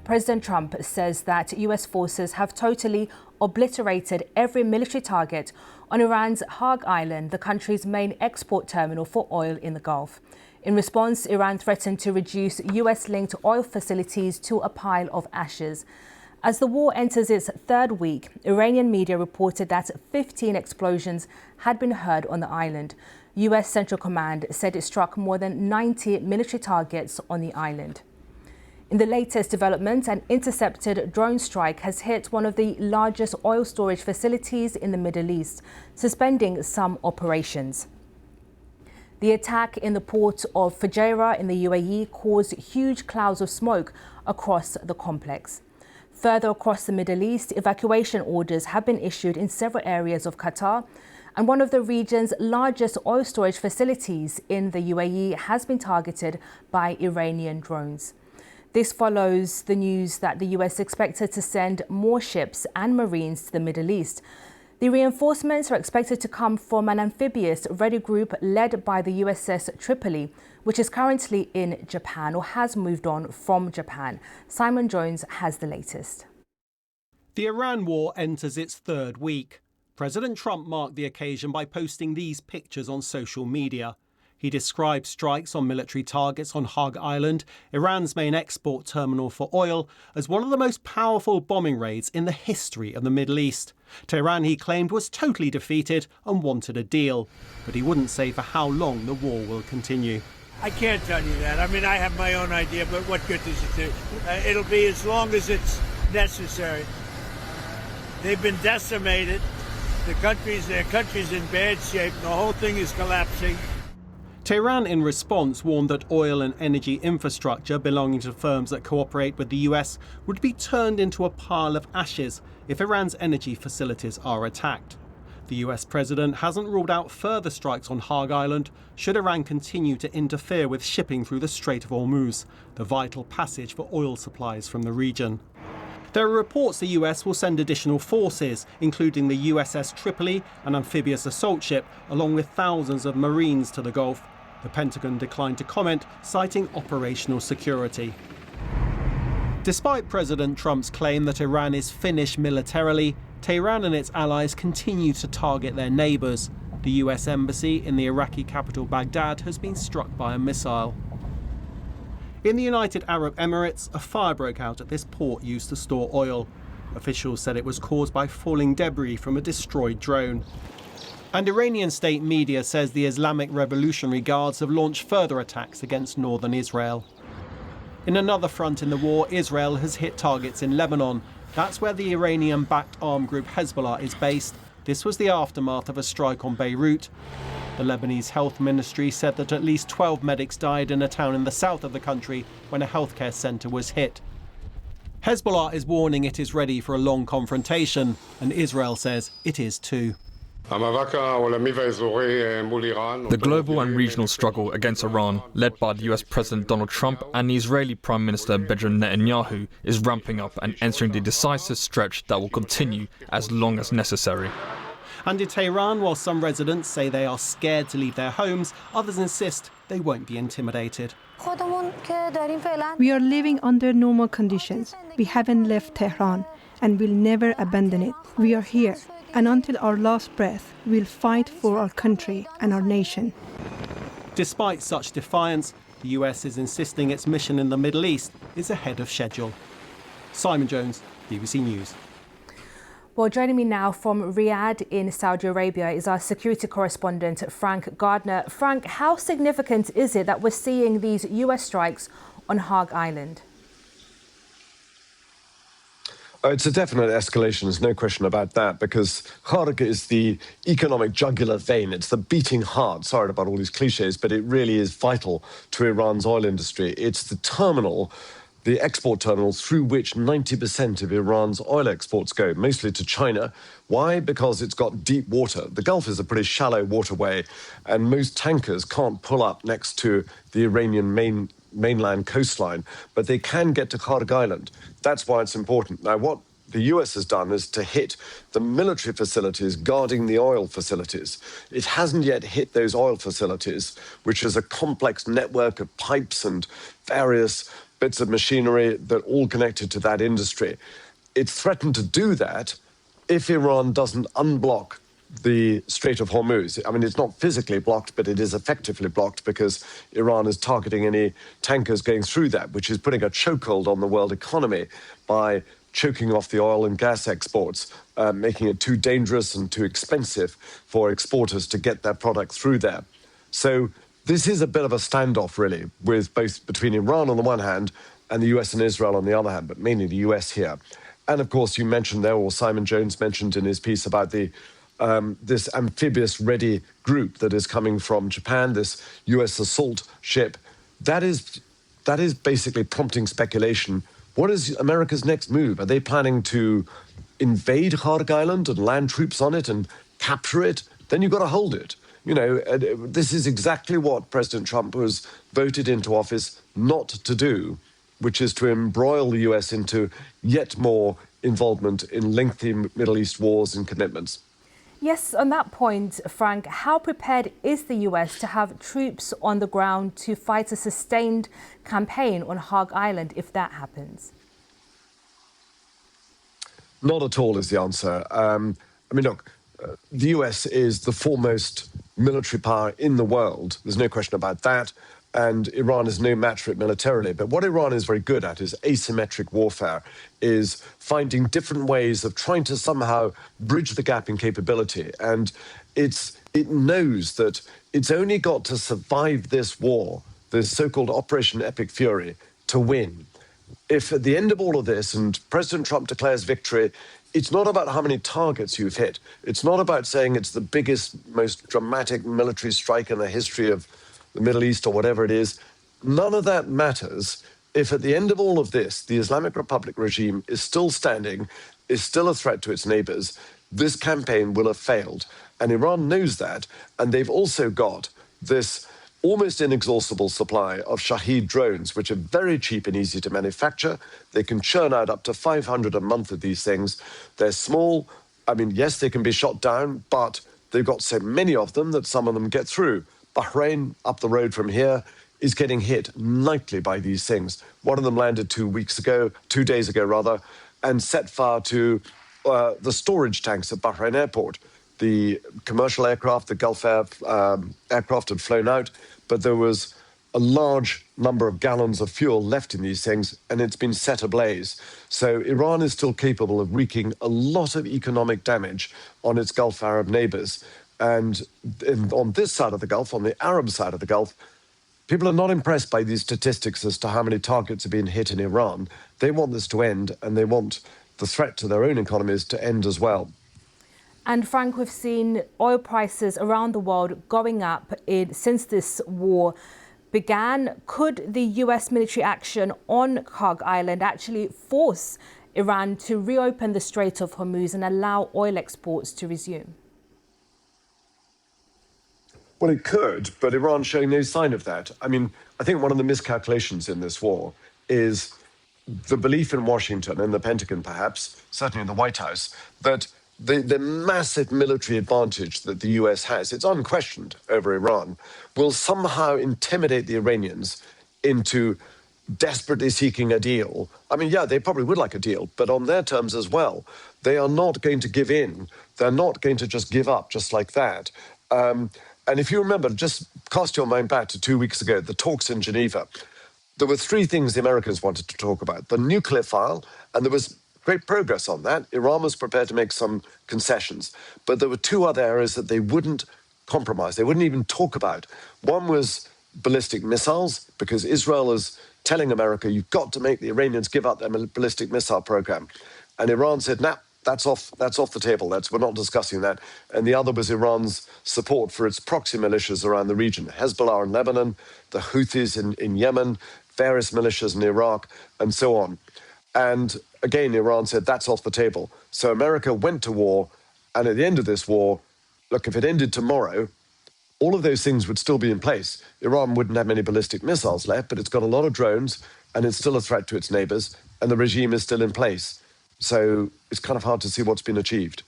President Trump says that US forces have totally obliterated every military target on Iran's Kharg Island, the country's main export terminal for oil in the Gulf. In response, Iran threatened to reduce US-linked oil facilities to a pile of ashes. As the war enters its third week, Iranian media reported that 15 explosions had been heard on the island. US Central Command said it struck more than 90 military targets on the island. In the latest development, an intercepted drone strike has hit one of the largest oil storage facilities in the Middle East, suspending some operations. The attack in the port of Fujairah in the UAE caused huge clouds of smoke across the complex. Further across the Middle East, evacuation orders have been issued in several areas of Qatar, and one of the region's largest oil storage facilities in the UAE has been targeted by Iranian drones. This follows the news that the US expected to send more ships and Marines to the Middle East. The reinforcements are expected to come from an amphibious ready group led by the USS Tripoli, which is currently in Japan or has moved on from Japan. Simon Jones has the latest. The Iran war enters its third week. President Trump marked the occasion by posting these pictures on social media. He described strikes on military targets on Kharg Island, Iran's main export terminal for oil, as one of the most powerful bombing raids in the history of the Middle East. Tehran, he claimed, was totally defeated and wanted a deal, but he wouldn't say for how long the war will continue. I can't tell you that. I mean, I have my own idea, but what good does it do? It'll be as long as it's necessary. They've been decimated. Their country's in bad shape. The whole thing is collapsing. Tehran, in response, warned that oil and energy infrastructure belonging to firms that cooperate with the US would be turned into a pile of ashes if Iran's energy facilities are attacked. The US president hasn't ruled out further strikes on Kharg Island should Iran continue to interfere with shipping through the Strait of Hormuz, the vital passage for oil supplies from the region. There are reports the US will send additional forces, including the USS Tripoli, an amphibious assault ship, along with thousands of Marines to the Gulf. The Pentagon declined to comment, citing operational security. Despite President Trump's claim that Iran is finished militarily, Tehran and its allies continue to target their neighbours. The US embassy in the Iraqi capital Baghdad has been struck by a missile. In the United Arab Emirates, a fire broke out at this port used to store oil. Officials said it was caused by falling debris from a destroyed drone. And Iranian state media says the Islamic Revolutionary Guards have launched further attacks against northern Israel. In another front in the war, Israel has hit targets in Lebanon. That's where the Iranian-backed armed group Hezbollah is based. This was the aftermath of a strike on Beirut. The Lebanese health ministry said that at least 12 medics died in a town in the south of the country when a healthcare centre was hit. Hezbollah is warning it is ready for a long confrontation, and Israel says it is too. The global and regional struggle against Iran, led by the US President Donald Trump and the Israeli Prime Minister Benjamin Netanyahu, is ramping up and entering the decisive stretch that will continue as long as necessary. And in Tehran, while some residents say they are scared to leave their homes, others insist they won't be intimidated. We are living under normal conditions. We haven't left Tehran and will never abandon it. We are here. And until our last breath, we'll fight for our country and our nation. Despite such defiance, the US is insisting its mission in the Middle East is ahead of schedule. Simon Jones, BBC News. Well, joining me now from Riyadh in Saudi Arabia is our security correspondent, Frank Gardner. Frank, how significant is it that we're seeing these US strikes on Kharg Island? It's a definite escalation, there's no question about that, because Kharg is the economic jugular vein. It's the beating heart, sorry about all these cliches, but it really is vital to Iran's oil industry. It's the terminal, the export terminal through which 90% of Iran's oil exports go, mostly to China. Why? Because it's got deep water. The Gulf is a pretty shallow waterway, and most tankers can't pull up next to the Iranian mainland coastline, but they can get to Kharg Island. That's why it's important. Now, what the US has done is to hit the military facilities guarding the oil facilities. It hasn't yet hit those oil facilities, which is a complex network of pipes and various bits of machinery that are all connected to that industry. It's threatened to do that if Iran doesn't unblock the Strait of Hormuz. I mean, it's not physically blocked, but it is effectively blocked because Iran is targeting any tankers going through that, which is putting a chokehold on the world economy by choking off the oil and gas exports, making it too dangerous and too expensive for exporters to get their product through there. So this is a bit of a standoff, really, with both between Iran on the one hand and the US and Israel on the other hand, but mainly the US here. And of course, you mentioned there, or Simon Jones mentioned in his piece about the this amphibious-ready group that is coming from Japan, this US assault ship. That is basically prompting speculation. What is America's next move? Are they planning to invade Kharg Island and land troops on it and capture it? Then you've got to hold it. You know, this is exactly what President Trump was voted into office not to do, which is to embroil the US into yet more involvement in lengthy Middle East wars and commitments. Yes, on that point, Frank, how prepared is the US to have troops on the ground to fight a sustained campaign on Kharg Island if that happens? Not at all is the answer. I mean, look, the US is the foremost military power in the world. There's no question about that. And Iran is no match for it militarily. But what Iran is very good at is asymmetric warfare, is finding different ways of trying to somehow bridge the gap in capability. And it knows that it's only got to survive this war, this so-called Operation Epic Fury, to win. If at the end of all of this, and President Trump declares victory, it's not about how many targets you've hit. It's not about saying it's the biggest, most dramatic military strike in the history of the Middle East or whatever it is. None of that matters if at the end of all of this, the Islamic Republic regime is still standing, is still a threat to its neighbors. This campaign will have failed. And Iran knows that. And they've also got this almost inexhaustible supply of Shahed drones, which are very cheap and easy to manufacture. They can churn out up to 500 a month of these things. They're small. I mean, yes, they can be shot down, but they've got so many of them that some of them get through. Bahrain, up the road from here, is getting hit nightly by these things. One of them landed 2 days ago, and set fire to the storage tanks at Bahrain airport. The commercial aircraft, the Gulf Air aircraft had flown out, but there was a large number of gallons of fuel left in these things, and it's been set ablaze. So Iran is still capable of wreaking a lot of economic damage on its Gulf Arab neighbors. And on this side of the Gulf, on the Arab side of the Gulf, people are not impressed by these statistics as to how many targets are being hit in Iran. They want this to end, and they want the threat to their own economies to end as well. And Frank, we've seen oil prices around the world going up since this war began. Could the US military action on Kharg Island actually force Iran to reopen the Strait of Hormuz and allow oil exports to resume? Well, it could, but Iran's showing no sign of that. I mean, I think one of the miscalculations in this war is the belief in Washington and the Pentagon, perhaps, certainly in the White House, that the massive military advantage that the US has, it's unquestioned over Iran, will somehow intimidate the Iranians into desperately seeking a deal. I mean, yeah, they probably would like a deal, but on their terms as well. They are not going to give in. They're not going to just give up just like that. And if you remember, just cast your mind back to 2 weeks ago, the talks in Geneva, there were three things the Americans wanted to talk about. The nuclear file, and there was great progress on that. Iran was prepared to make some concessions. But there were two other areas that they wouldn't compromise. They wouldn't even talk about. One was ballistic missiles, because Israel is telling America, you've got to make the Iranians give up their ballistic missile program. And Iran said, nah, that's off the table. We're not discussing that. And the other was Iran's support for its proxy militias around the region, Hezbollah in Lebanon, the Houthis in Yemen, various militias in Iraq, and so on. And again, Iran said that's off the table. So America went to war, and at the end of this war, look, if it ended tomorrow, all of those things would still be in place. Iran wouldn't have many ballistic missiles left, but it's got a lot of drones, and it's still a threat to its neighbors, and the regime is still in place. So it's kind of hard to see what's been achieved.